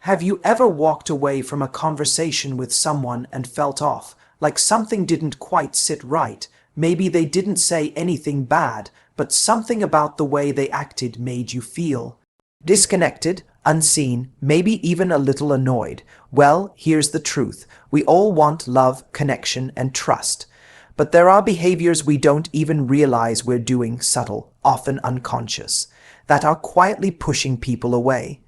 Have you ever walked away from a conversation with someone and felt off, like something didn't quite sit right? Maybe they didn't say anything bad, but something about the way they acted made you feel disconnected, unseen, maybe even a little annoyed. Well, here's the truth. We all want love, connection, and trust. But there are behaviors we don't even realize we're doing, subtle, often unconscious, that are quietly pushing people away.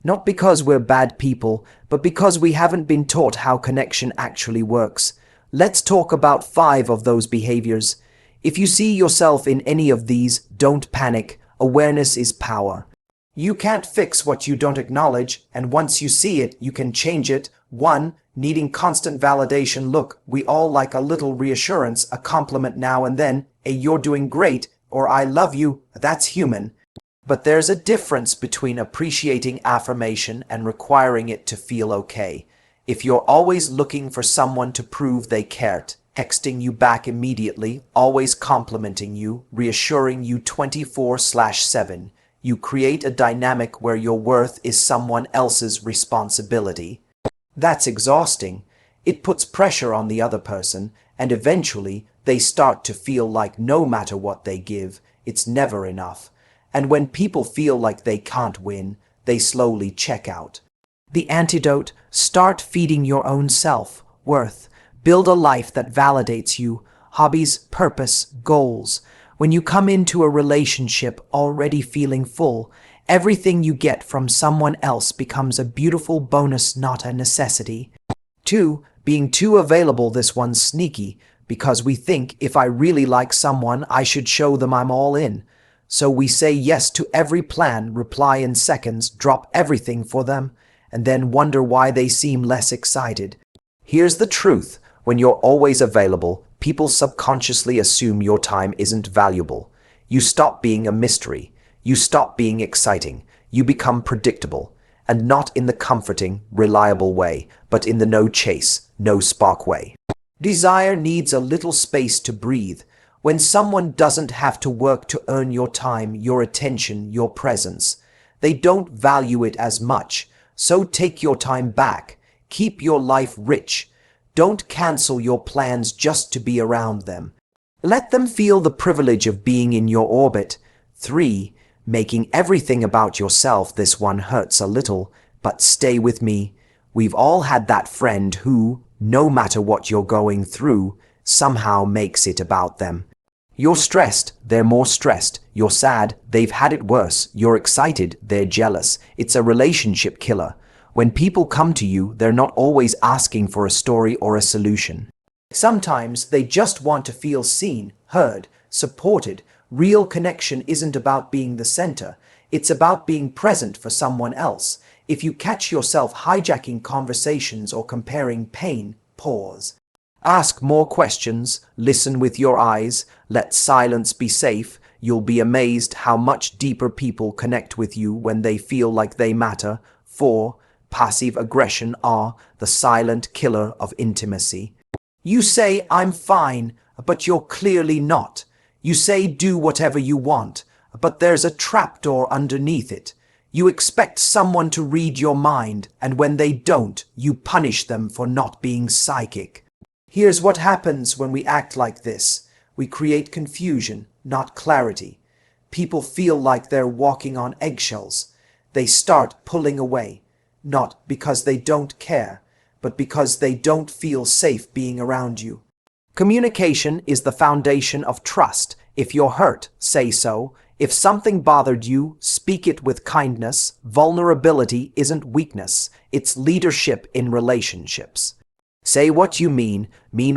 Not because we're bad people, but because we haven't been taught how connection actually works. Let's talk about 5 of those behaviors. If you see yourself in any of these, don't panic. Awareness is power. You can't fix what you don't acknowledge, and once you see it, you can change it. 1. Needing constant validation. Look, we all like a little reassurance, a compliment now and then, a "you're doing great" or "I love you." That's human. But there's a difference between appreciating affirmation and requiring it to feel okay. If you're always looking for someone to prove they cared, texting you back immediately, always complimenting you, reassuring you 24/7, you create a dynamic where your worth is someone else's responsibility. That's exhausting. It puts pressure on the other person, and eventually they start to feel like no matter what they give, it's never enough. And when people feel like they can't win, they slowly check out. The antidote: start feeding your own self-worth. Build a life that validates you. Hobbies, purpose, goals. When you come into a relationship already feeling full, everything you get from someone else becomes a beautiful bonus, not a necessity. 2. Being too available. This one's sneaky, because we think if I really like someone, I should show them I'm all in. So we say yes to every plan, reply in seconds, drop everything for them, and then wonder why they seem less excited. Here's the truth. When you're always available, people subconsciously assume your time isn't valuable. You stop being a mystery. You stop being exciting. You become predictable. And not in the comforting, reliable way, but in the no chase, no spark way. Desire needs a little space to breathe. When someone doesn't have to work to earn your time, your attention, your presence, they don't value it as much. So take your time back. Keep your life rich. Don't cancel your plans just to be around them. Let them feel the privilege of being in your orbit. 3. Making everything about yourself. This one hurts a little, but stay with me. We've all had that friend who, no matter what you're going through, somehow makes it about them. You're stressed, they're more stressed. You're sad, they've had it worse. You're excited, they're jealous. It's a relationship killer. When people come to you, they're not always asking for a story or a solution. Sometimes they just want to feel seen, heard, supported. Real connection isn't about being the center. It's about being present for someone else. If you catch yourself hijacking conversations or comparing pain, pause. Ask more questions, listen with your eyes, let silence be safe. You'll be amazed how much deeper people connect with you when they feel like they matter. 4. Passive aggression are the silent killer of intimacy. You say, "I'm fine," but you're clearly not. You say, "Do whatever you want," but there's a trapdoor underneath it. You expect someone to read your mind, and when they don't, you punish them for not being psychic. Here's what happens when we act like this. We create confusion, not clarity. People feel like they're walking on eggshells. They start pulling away, not because they don't care, but because they don't feel safe being around you. Communication is the foundation of trust. If you're hurt, say so. If something bothered you, speak it with kindness. Vulnerability isn't weakness, it's leadership in relationships. Say what you mean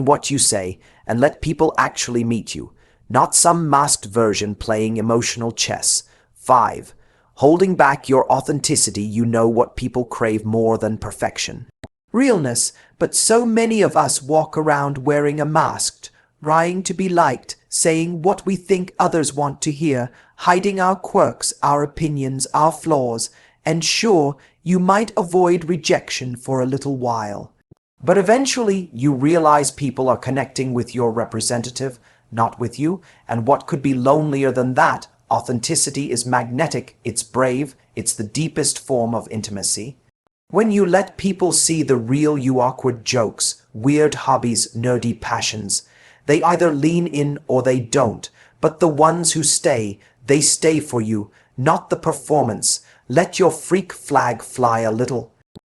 what you say, and let people actually meet you, not some masked version playing emotional chess. 5. Holding back your authenticity. You know what people crave more than perfection? Realness, but so many of us walk around wearing a mask, trying to be liked, saying what we think others want to hear, hiding our quirks, our opinions, our flaws, and sure, you might avoid rejection for a little while. But eventually, you realize people are connecting with your representative, not with you, and what could be lonelier than that? Authenticity is magnetic, it's brave, it's the deepest form of intimacy. When you let people see the real you, awkward jokes, weird hobbies, nerdy passions, they either lean in or they don't. But the ones who stay, they stay for you, not the performance. Let your freak flag fly a little.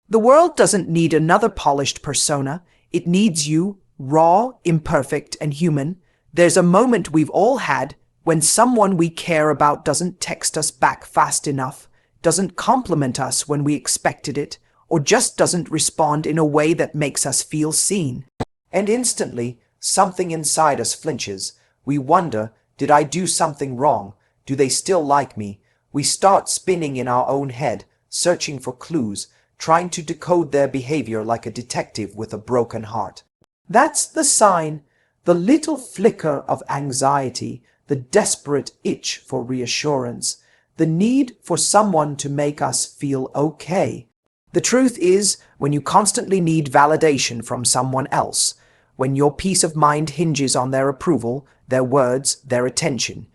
The world doesn't need another polished persona. It needs you, raw, imperfect, and human. There's a moment we've all had when someone we care about doesn't text us back fast enough, doesn't compliment us when we expected it, or just doesn't respond in a way that makes us feel seen. And instantly, something inside us flinches. We wonder, did I do something wrong? Do they still like me? We start spinning in our own head, searching for clues, trying to decode their behavior like a detective with a broken heart. That's the sign, the little flicker of anxiety, the desperate itch for reassurance, the need for someone to make us feel okay. The truth is, when you constantly need validation from someone else, when your peace of mind hinges on their approval, their words, their attention,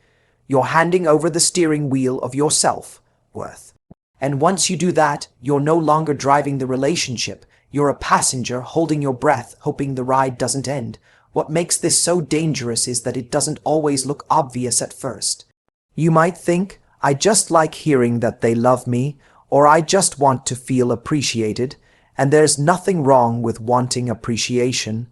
you're handing over the steering wheel of your self-worth. And once you do that, you're no longer driving the relationship. You're a passenger holding your breath, hoping the ride doesn't end. What makes this so dangerous is that it doesn't always look obvious at first. You might think, I just like hearing that they love me, or I just want to feel appreciated, and there's nothing wrong with wanting appreciation.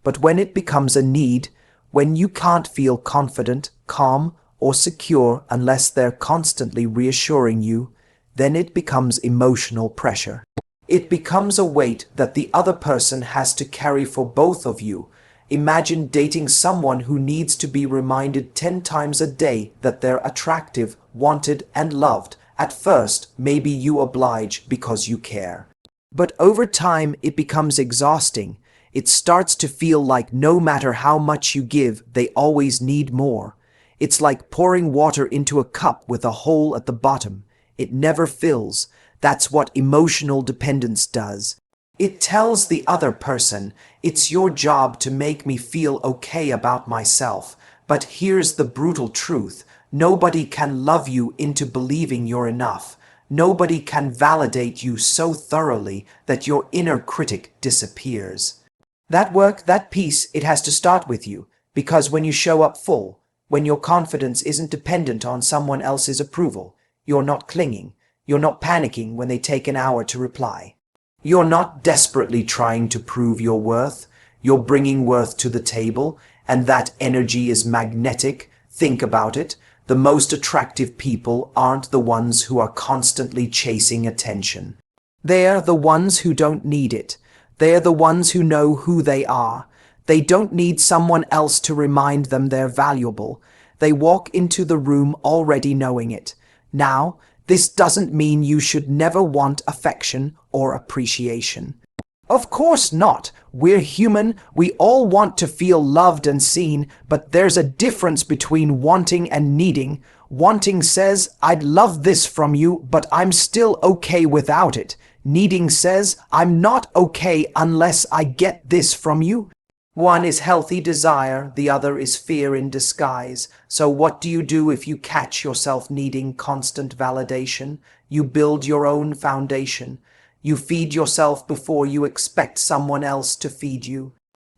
But when it becomes a need, when you can't feel confident, calm, or secure unless they're constantly reassuring you, then it becomes emotional pressure. It becomes a weight that the other person has to carry for both of you. Imagine dating someone who needs to be reminded 10 times a day that they're attractive, wanted, and loved. At first, maybe you oblige because you care. But over time, it becomes exhausting. It starts to feel like no matter how much you give, they always need more. It's like pouring water into a cup with a hole at the bottom. It never fills. That's what emotional dependence does. It tells the other person, it's your job to make me feel okay about myself. But here's the brutal truth. Nobody can love you into believing you're enough. Nobody can validate you so thoroughly that your inner critic disappears. That work, that peace, it has to start with you. Because when you show up full, when your confidence isn't dependent on someone else's approval, you're not clinging. You're not panicking when they take an hour to reply. You're not desperately trying to prove your worth. You're bringing worth to the table, and that energy is magnetic. Think about it. The most attractive people aren't the ones who are constantly chasing attention. They're the ones who don't need it. They're the ones who know who they are. They don't need someone else to remind them they're valuable. They walk into the room already knowing it. Now, this doesn't mean you should never want affection or appreciation. Of course not. We're human. We all want to feel loved and seen, but there's a difference between wanting and needing. Wanting says, I'd love this from you, but I'm still okay without it. Needing says, I'm not okay unless I get this from you. One is healthy desire, the other is fear in disguise. So what do you do if you catch yourself needing constant validation? You build your own foundation. You feed yourself before you expect someone else to feed you.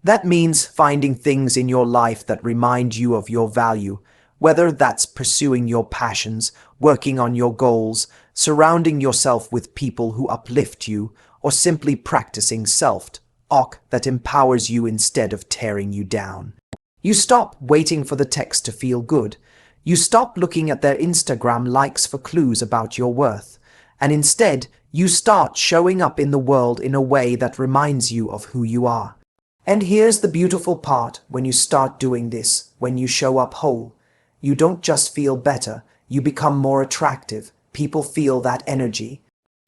That means finding things in your life that remind you of your value, whether that's pursuing your passions, working on your goals, surrounding yourself with people who uplift you, or simply practicing self-talk that empowers you instead of tearing you down. You stop waiting for the text to feel good. You stop looking at their Instagram likes for clues about your worth. And instead, you start showing up in the world in a way that reminds you of who you are. And here's the beautiful part when you start doing this, when you show up whole. You don't just feel better, you become more attractive. People feel that energy.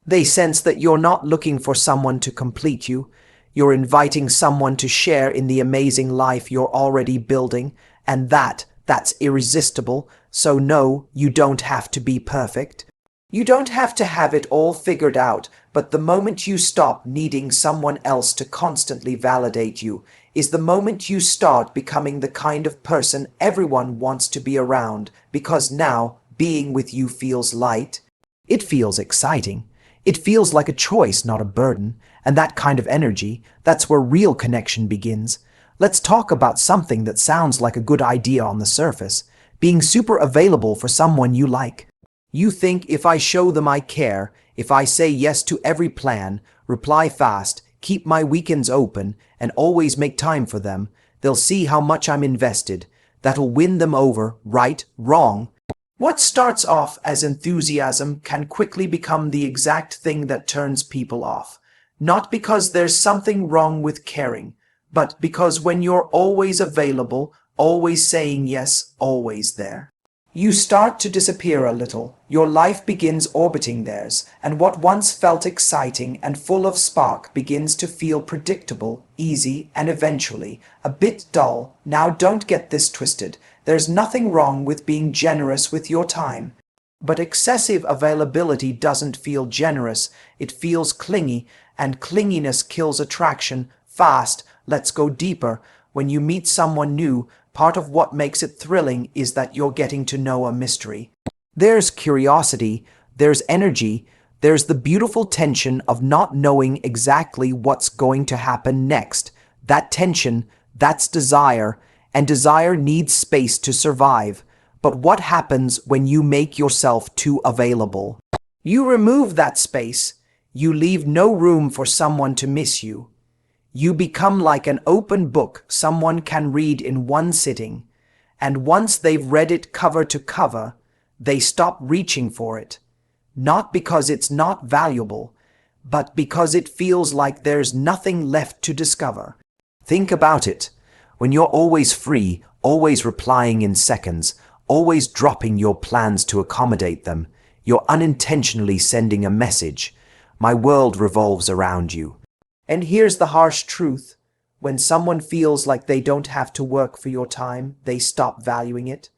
They sense that you're not looking for someone to complete you. You're inviting someone to share in the amazing life you're already building, and that's irresistible. So no, you don't have to be perfect. You don't have to have it all figured out, but the moment you stop needing someone else to constantly validate you is the moment you start becoming the kind of person everyone wants to be around, because now being with you feels light. It feels exciting. It feels like a choice, not a burden, and that kind of energy, that's where real connection begins. Let's talk about something that sounds like a good idea on the surface, being super available for someone you like. You think if I show them I care, if I say yes to every plan, reply fast, keep my weekends open, and always make time for them, they'll see how much I'm invested. That'll win them over, right, wrong. What starts off as enthusiasm can quickly become the exact thing that turns people off. Not because there's something wrong with caring, but because when you're always available, always saying yes, always there, you start to disappear a little. Your life begins orbiting theirs, and what once felt exciting and full of spark begins to feel predictable, easy, and eventually a bit dull. Now don't get this twisted. There's nothing wrong with being generous with your time. But excessive availability doesn't feel generous, it feels clingy, and clinginess kills attraction fast. Let's go deeper. When you meet someone new, part of what makes it thrilling is that you're getting to know a mystery. There's curiosity, there's energy, there's the beautiful tension of not knowing exactly what's going to happen next. That tension, that's desire, and desire needs space to survive. But what happens when you make yourself too available? You remove that space. You leave no room for someone to miss you. You become like an open book someone can read in one sitting, and once they've read it cover to cover, they stop reaching for it. Not because it's not valuable, but because it feels like there's nothing left to discover. Think about it. When you're always free, always replying in seconds, always dropping your plans to accommodate them, you're unintentionally sending a message. My world revolves around you. And here's the harsh truth. When someone feels like they don't have to work for your time, they stop valuing it.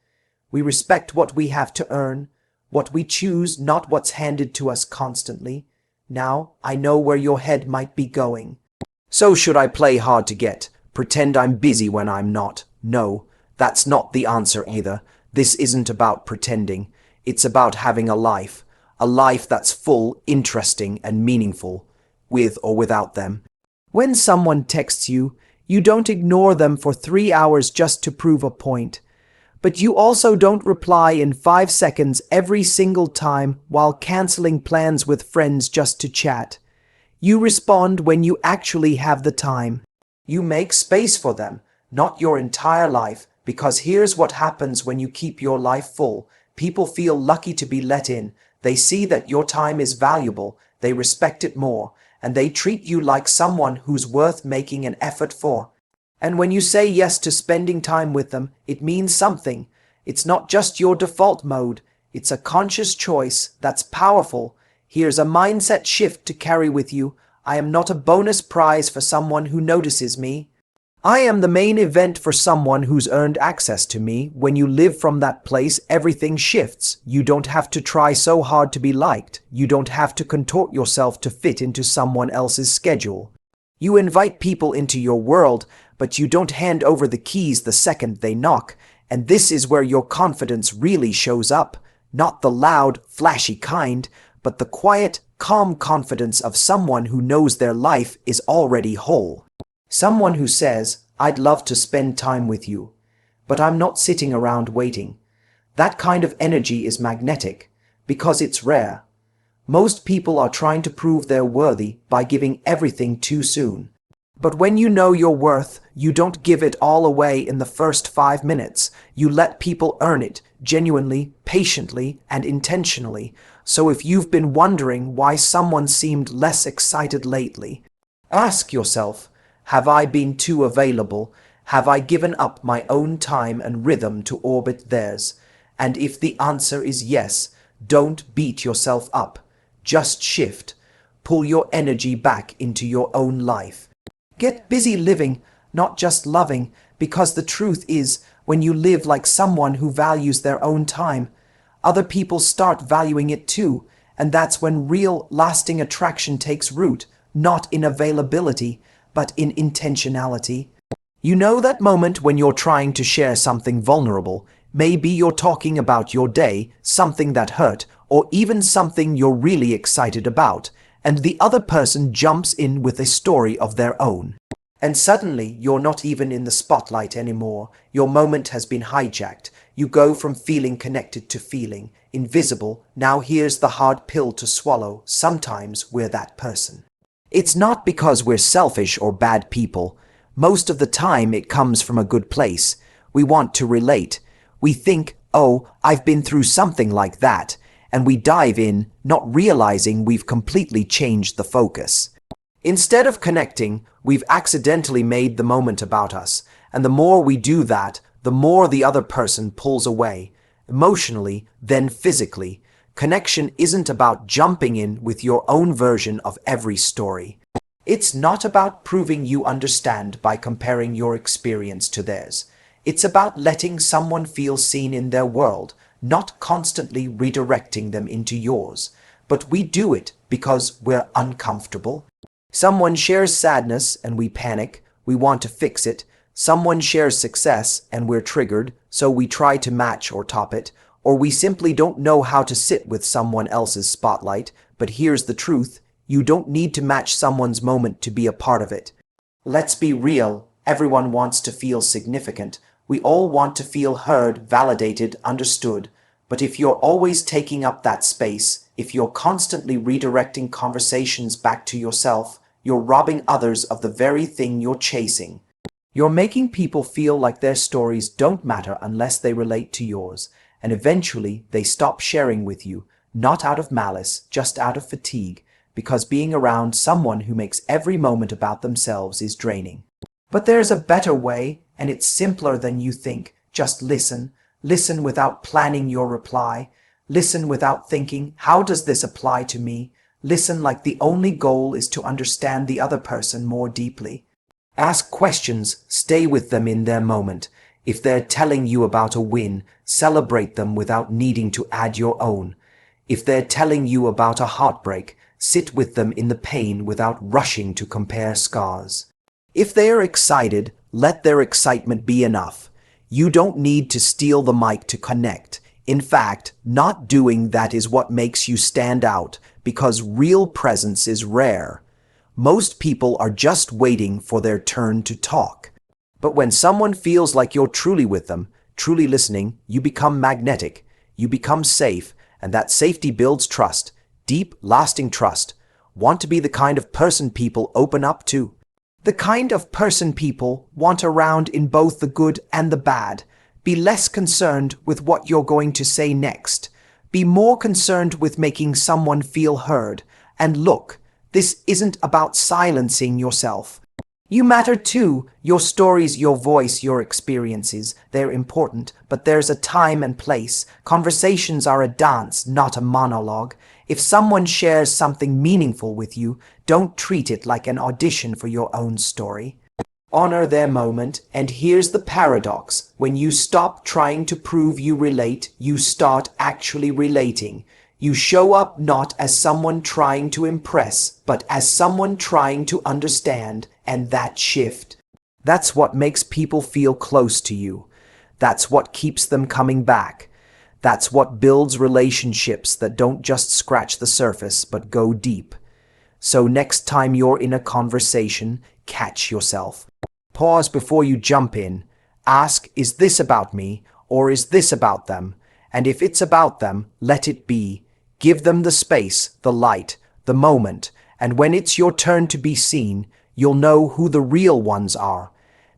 We respect what we have to earn, what we choose, not what's handed to us constantly. Now, I know where your head might be going. So should I play hard to get? Pretend I'm busy when I'm not? No, that's not the answer either. This isn't about pretending. It's about having a life that's full, interesting, and meaningful, with or without them. When someone texts you, you don't ignore them for 3 hours just to prove a point. But you also don't reply in 5 seconds every single time while canceling plans with friends just to chat. You respond when you actually have the time. You make space for them, not your entire life, because here's what happens when you keep your life full. People feel lucky to be let in. They see that your time is valuable, they respect it more, and they treat you like someone who's worth making an effort for. And when you say yes to spending time with them, it means something. It's not just your default mode, it's a conscious choice that's powerful. Here's a mindset shift to carry with you. I am not a bonus prize for someone who notices me. I am the main event for someone who's earned access to me. When you live from that place, everything shifts. You don't have to try so hard to be liked. You don't have to contort yourself to fit into someone else's schedule. You invite people into your world, but you don't hand over the keys the second they knock. And this is where your confidence really shows up. Not the loud, flashy kind, but the quiet, calm confidence of someone who knows their life is already whole. Someone who says, I'd love to spend time with you, but I'm not sitting around waiting. That kind of energy is magnetic, because it's rare. Most people are trying to prove they're worthy by giving everything too soon. But when you know your worth, you don't give it all away in the first 5 minutes. You let people earn it, genuinely, patiently, and intentionally. So if you've been wondering why someone seemed less excited lately, ask yourself, have I been too available? Have I given up my own time and rhythm to orbit theirs? And if the answer is yes, don't beat yourself up. Just shift. Pull your energy back into your own life. Get busy living, not just loving, because the truth is, when you live like someone who values their own time, other people start valuing it too, and that's when real, lasting attraction takes root, not in availability, but in intentionality. You know that moment when you're trying to share something vulnerable. Maybe you're talking about your day, something that hurt, or even something you're really excited about, and the other person jumps in with a story of their own. And suddenly, you're not even in the spotlight anymore. Your moment has been hijacked. You go from feeling connected to feeling invisible. Now here's the hard pill to swallow. Sometimes we're that person. It's not because we're selfish or bad people. Most of the time it comes from a good place. We want to relate. We think, oh, I've been through something like that. And we dive in, not realizing we've completely changed the focus. Instead of connecting, we've accidentally made the moment about us. And the more we do that, the more the other person pulls away. Emotionally, then physically. Connection isn't about jumping in with your own version of every story. It's not about proving you understand by comparing your experience to theirs. It's about letting someone feel seen in their world, not constantly redirecting them into yours. But we do it because we're uncomfortable. Someone shares sadness and we panic. We want to fix it. Someone shares success and we're triggered, so we try to match or top it. Or we simply don't know how to sit with someone else's spotlight. But here's the truth. You don't need to match someone's moment to be a part of it. Let's be real. Everyone wants to feel significant. We all want to feel heard, validated, understood. But if you're always taking up that space, if you're constantly redirecting conversations back to yourself, you're robbing others of the very thing you're chasing. You're making people feel like their stories don't matter unless they relate to yours, and eventually they stop sharing with you, not out of malice, just out of fatigue, because being around someone who makes every moment about themselves is draining. But there's a better way, and it's simpler than you think. Just listen. Listen without planning your reply. Listen without thinking, how does this apply to me? Listen like the only goal is to understand the other person more deeply. Ask questions, stay with them in their moment. If they're telling you about a win, celebrate them without needing to add your own. If they're telling you about a heartbreak, sit with them in the pain without rushing to compare scars. If they are excited, let their excitement be enough. You don't need to steal the mic to connect. In fact, not doing that is what makes you stand out, because real presence is rare. Most people are just waiting for their turn to talk. But when someone feels like you're truly with them, truly listening, you become magnetic, you become safe, and that safety builds trust, deep, lasting trust. Want to be the kind of person people open up to? The kind of person people want around in both the good and the bad. Be less concerned with what you're going to say next. Be more concerned with making someone feel heard. And look, this isn't about silencing yourself. You matter too. Your stories, your voice, your experiences, they're important, but there's a time and place. Conversations are a dance, not a monologue. If someone shares something meaningful with you, don't treat it like an audition for your own story. Honor their moment, and here's the paradox. When you stop trying to prove you relate, you start actually relating. You show up not as someone trying to impress, but as someone trying to understand, and that shift. That's what makes people feel close to you. That's what keeps them coming back. That's what builds relationships that don't just scratch the surface, but go deep. So next time you're in a conversation, catch yourself. Pause before you jump in. Ask, is this about me, or is this about them? And if it's about them, let it be. Give them the space, the light, the moment, and when it's your turn to be seen, you'll know who the real ones are,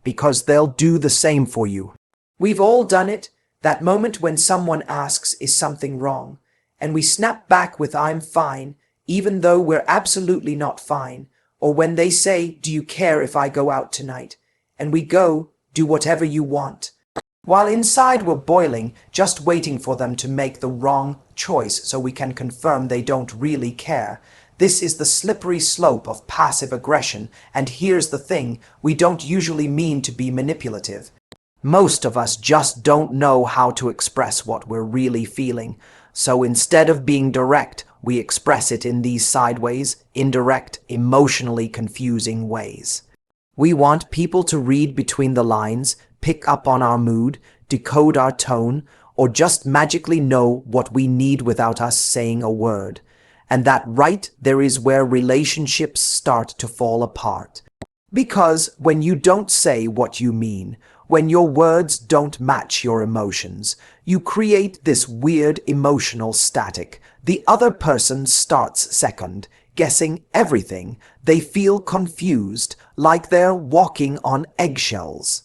because they'll do the same for you. We've all done it, that moment when someone asks, is something wrong? And we snap back with I'm fine, even though we're absolutely not fine. Or when they say, do you care if I go out tonight? And we go, do whatever you want. While inside we're boiling, just waiting for them to make the wrong choice so we can confirm they don't really care. This is the slippery slope of passive aggression, and here's the thing, we don't usually mean to be manipulative. Most of us just don't know how to express what we're really feeling, so instead of being direct, we express it in these sideways, indirect, emotionally confusing ways. We want people to read between the lines, pick up on our mood, decode our tone, or just magically know what we need without us saying a word. And that right there is where relationships start to fall apart. Because when you don't say what you mean, when your words don't match your emotions, you create this weird emotional static. The other person starts second, guessing everything. They feel confused, like they're walking on eggshells.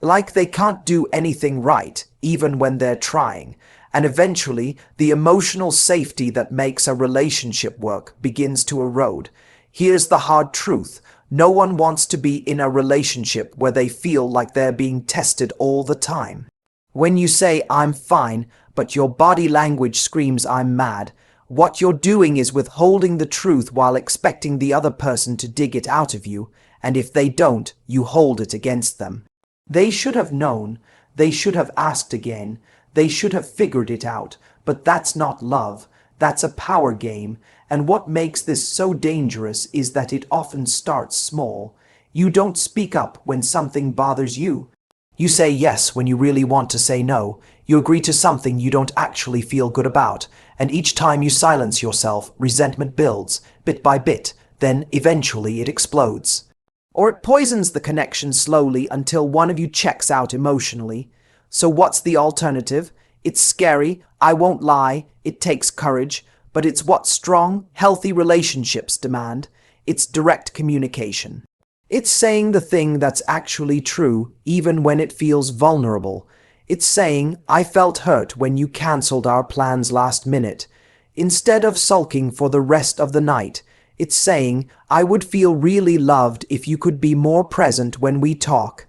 Like they can't do anything right, even when they're trying. And eventually, the emotional safety that makes a relationship work begins to erode. Here's the hard truth. No one wants to be in a relationship where they feel like they're being tested all the time. When you say, "I'm fine," but your body language screams, "I'm mad," what you're doing is withholding the truth while expecting the other person to dig it out of you, and if they don't, you hold it against them. They should have known, they should have asked again, they should have figured it out, but that's not love, that's a power game, and what makes this so dangerous is that it often starts small. You don't speak up when something bothers you. You say yes when you really want to say no. You agree to something you don't actually feel good about, and each time you silence yourself, resentment builds, bit by bit, then eventually it explodes. Or it poisons the connection slowly until one of you checks out emotionally. So what's the alternative? It's scary, I won't lie, it takes courage, but it's what strong, healthy relationships demand. It's direct communication. It's saying the thing that's actually true, even when it feels vulnerable. It's saying, "I felt hurt when you cancelled our plans last minute." Instead of sulking for the rest of the night, it's saying, "I would feel really loved if you could be more present when we talk."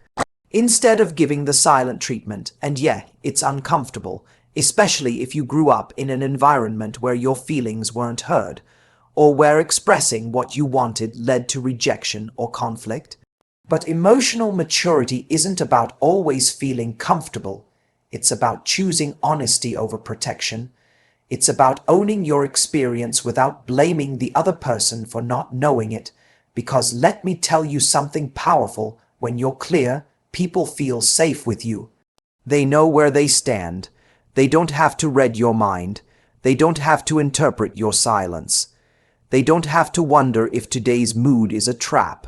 Instead of giving the silent treatment, and yeah, it's uncomfortable, especially if you grew up in an environment where your feelings weren't heard, or where expressing what you wanted led to rejection or conflict. But emotional maturity isn't about always feeling comfortable. It's about choosing honesty over protection. It's about owning your experience without blaming the other person for not knowing it. Because let me tell you something powerful, when you're clear, people feel safe with you. They know where they stand. They don't have to read your mind. They don't have to interpret your silence. They don't have to wonder if today's mood is a trap.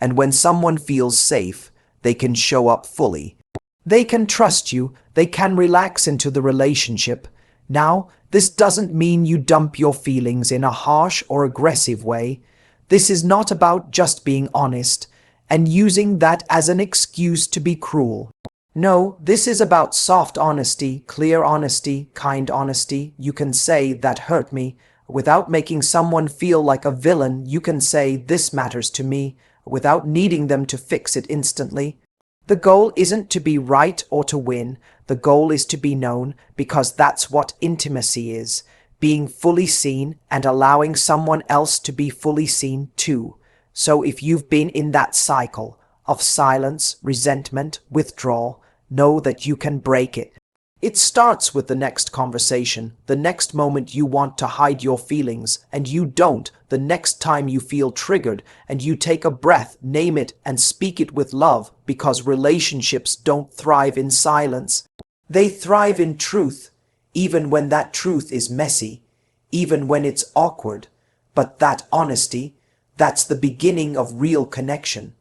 And when someone feels safe, they can show up fully. They can trust you. They can relax into the relationship. Now, this doesn't mean you dump your feelings in a harsh or aggressive way. This is not about just being honest and using that as an excuse to be cruel. No, this is about soft honesty, clear honesty, kind honesty. You can say, "That hurt me." Without making someone feel like a villain, you can say, "This matters to me," without needing them to fix it instantly. The goal isn't to be right or to win. The goal is to be known, because that's what intimacy is. Being fully seen and allowing someone else to be fully seen too. So if you've been in that cycle of silence, resentment, withdrawal, know that you can break it. It starts with the next conversation, the next moment you want to hide your feelings, and you don't, the next time you feel triggered, and you take a breath, name it, and speak it with love, because relationships don't thrive in silence. They thrive in truth, even when that truth is messy, even when it's awkward. But that honesty, that's the beginning of real connection.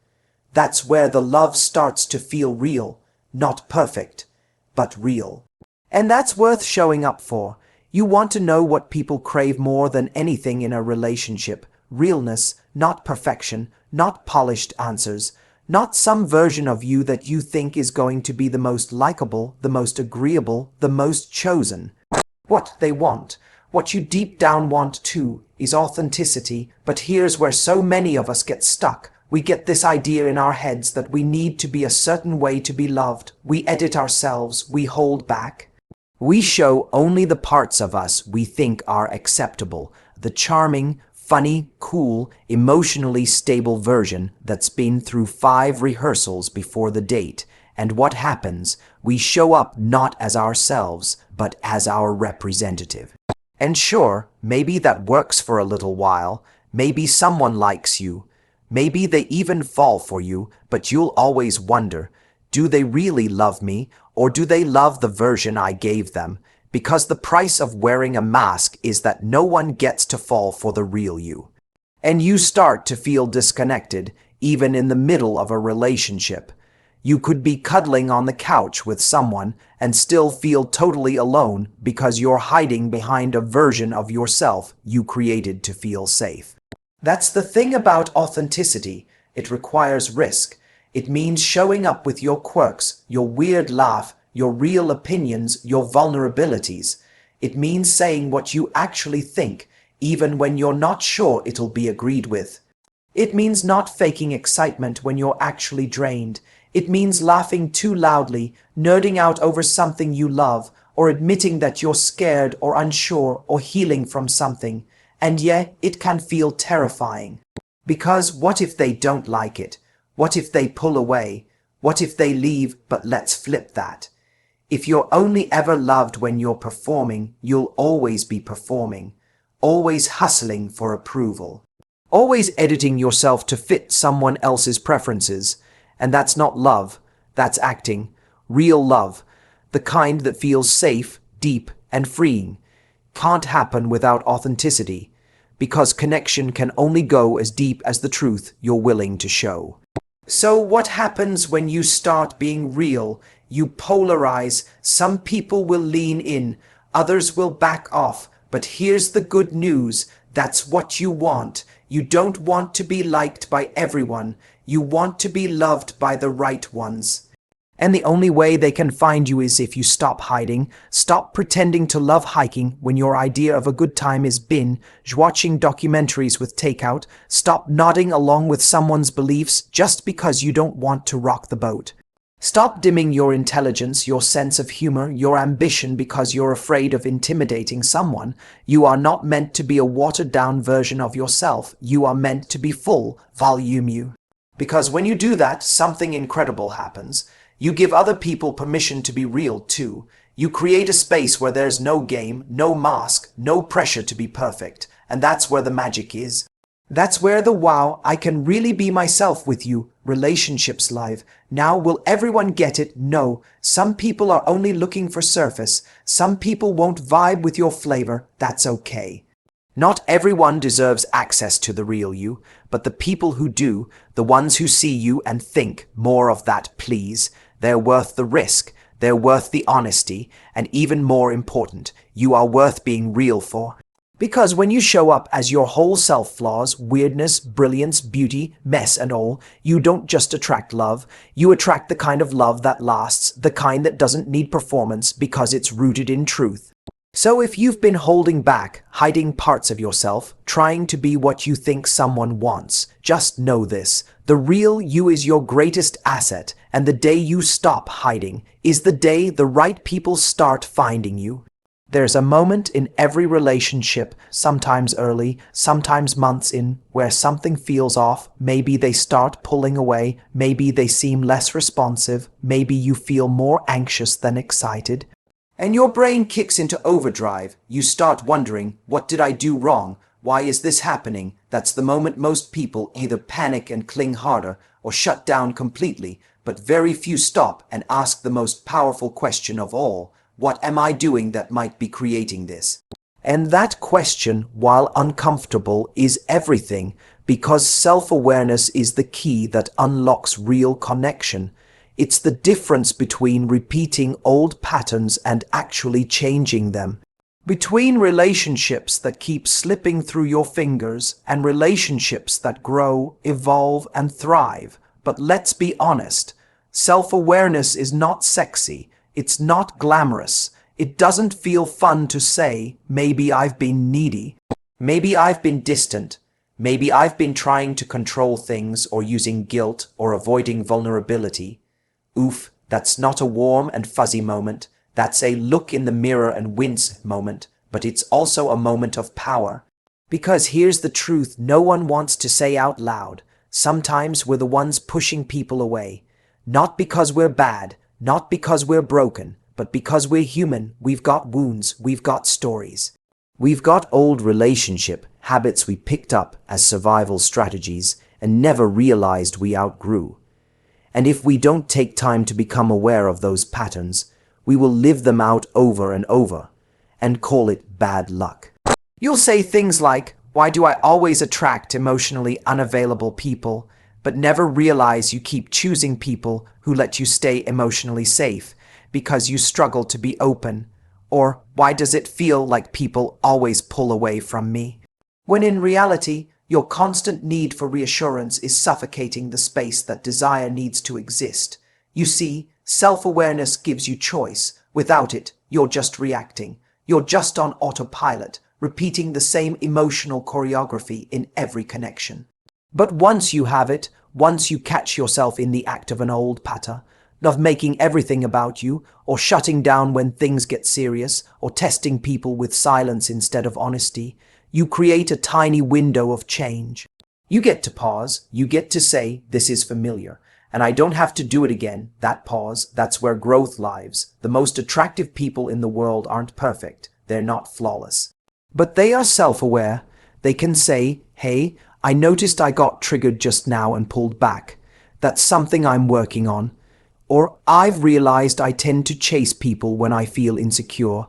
That's where the love starts to feel real, not perfect, but real. And that's worth showing up for. You want to know what people crave more than anything in a relationship. Realness, not perfection, not polished answers, not some version of you that you think is going to be the most likable, the most agreeable, the most chosen. What they want, what you deep down want too, is authenticity. But here's where so many of us get stuck. We get this idea in our heads that we need to be a certain way to be loved. We edit ourselves, we hold back. We show only the parts of us we think are acceptable, the charming, funny, cool, emotionally stable version that's been through 5 rehearsals before the date. And what happens? We show up not as ourselves, but as our representative. And sure, maybe that works for a little while. Maybe someone likes you. Maybe they even fall for you, but you'll always wonder, do they really love me, Or do they love the version I gave them? Because the price of wearing a mask is that no one gets to fall for the real you. And you start to feel disconnected, even in the middle of a relationship. You could be cuddling on the couch with someone and still feel totally alone because you're hiding behind a version of yourself you created to feel safe. That's the thing about authenticity. It requires risk. It means showing up with your quirks, your weird laugh, your real opinions, your vulnerabilities. It means saying what you actually think, even when you're not sure it'll be agreed with. It means not faking excitement when you're actually drained. It means laughing too loudly, nerding out over something you love, or admitting that you're scared or unsure or healing from something. And yeah, it can feel terrifying. Because what if they don't like it? What if they pull away? What if they leave? But let's flip that. If you're only ever loved when you're performing, you'll always be performing. Always hustling for approval. Always editing yourself to fit someone else's preferences. And that's not love. That's acting. Real love. The kind that feels safe, deep, and freeing. Can't happen without authenticity. Because connection can only go as deep as the truth you're willing to show. So what happens when you start being real? You polarize. Some people will lean in. Others will back off. But here's the good news. That's what you want. You don't want to be liked by everyone. You want to be loved by the right ones. And the only way they can find you is if you stop hiding, stop pretending to love hiking when your idea of a good time is binge watching documentaries with takeout, stop nodding along with someone's beliefs just because you don't want to rock the boat. Stop dimming your intelligence, your sense of humor, your ambition because you're afraid of intimidating someone. You are not meant to be a watered-down version of yourself. You are meant to be full, volume you. Because when you do that, something incredible happens. You give other people permission to be real too. You create a space where there's no game, no mask, no pressure to be perfect. And that's where the magic is. That's where the wow, I can really be myself with you, relationships live. Now will everyone get it? No. Some people are only looking for surface. Some people won't vibe with your flavor. That's okay. Not everyone deserves access to the real you, but the people who do, the ones who see you and think, more of that please, they're worth the risk, they're worth the honesty, and even more important, you are worth being real for. Because when you show up as your whole self, flaws, weirdness, brilliance, beauty, mess and all, you don't just attract love, you attract the kind of love that lasts, the kind that doesn't need performance because it's rooted in truth. So if you've been holding back, hiding parts of yourself, trying to be what you think someone wants, just know this. The real you is your greatest asset, and the day you stop hiding is the day the right people start finding you. There's a moment in every relationship, sometimes early, sometimes months in, where something feels off. Maybe they start pulling away, maybe they seem less responsive, maybe you feel more anxious than excited. And your brain kicks into overdrive. You start wondering, what did I do wrong? Why is this happening? That's the moment most people either panic and cling harder or shut down completely, but very few stop and ask the most powerful question of all. What am I doing that might be creating this? And that question, while uncomfortable, is everything, because self-awareness is the key that unlocks real connection. It's the difference between repeating old patterns and actually changing them. Between relationships that keep slipping through your fingers and relationships that grow, evolve, and thrive. But let's be honest, self-awareness is not sexy. It's not glamorous. It doesn't feel fun to say, maybe I've been needy. Maybe I've been distant. Maybe I've been trying to control things or using guilt or avoiding vulnerability. Oof, that's not a warm and fuzzy moment. That's a look in the mirror and wince moment, but it's also a moment of power. Because here's the truth no one wants to say out loud. Sometimes we're the ones pushing people away. Not because we're bad, not because we're broken, but because we're human. We've got wounds, we've got stories. We've got old relationship habits we picked up as survival strategies and never realized we outgrew. And if we don't take time to become aware of those patterns, we will live them out over and over and call it bad luck. You'll say things like, "Why do I always attract emotionally unavailable people?" but never realize you keep choosing people who let you stay emotionally safe because you struggle to be open. Or, "Why does it feel like people always pull away from me?" When in reality, your constant need for reassurance is suffocating the space that desire needs to exist. You see, self-awareness gives you choice. Without it, you're just reacting. You're just on autopilot, repeating the same emotional choreography in every connection. But once you have it, once you catch yourself in the act of an old pattern, of making everything about you, or shutting down when things get serious, or testing people with silence instead of honesty, you create a tiny window of change. You get to pause, you get to say, "This is familiar, and I don't have to do it again." That pause, that's where growth lives. The most attractive people in the world aren't perfect, they're not flawless. But they are self-aware. They can say, "Hey, I noticed I got triggered just now and pulled back. That's something I'm working on." Or, "I've realized I tend to chase people when I feel insecure.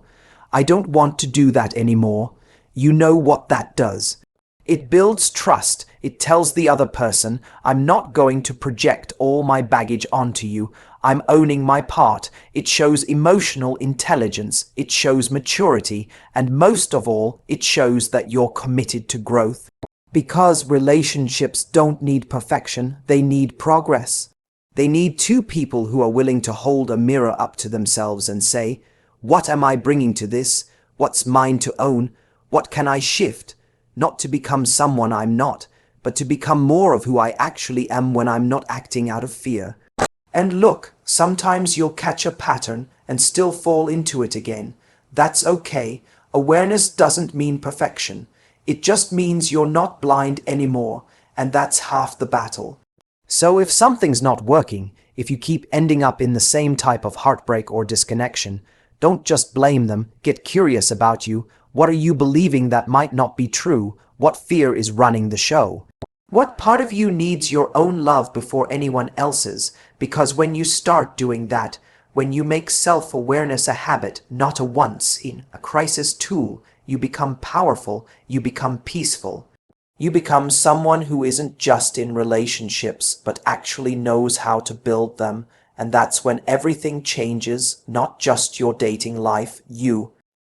I don't want to do that anymore." You know what that does. It builds trust. It tells the other person, "I'm not going to project all my baggage onto you. I'm owning my part." It shows emotional intelligence. It shows maturity. And most of all, it shows that you're committed to growth. Because relationships don't need perfection, they need progress. They need two people who are willing to hold a mirror up to themselves and say, "What am I bringing to this? What's mine to own? What can I shift?" Not to become someone I'm not, but to become more of who I actually am when I'm not acting out of fear. And look, sometimes you'll catch a pattern and still fall into it again. That's okay. Awareness doesn't mean perfection. It just means you're not blind anymore, and that's half the battle. So if something's not working, if you keep ending up in the same type of heartbreak or disconnection, don't just blame them. Get curious about you. What are you believing that might not be true? What fear is running the show? What part of you needs your own love before anyone else's? Because when you start doing that, when you make self-awareness a habit, not a once in a crisis tool, you become powerful, you become peaceful. You become someone who isn't just in relationships, but actually knows how to build them. And that's when everything changes, not just your dating life, you.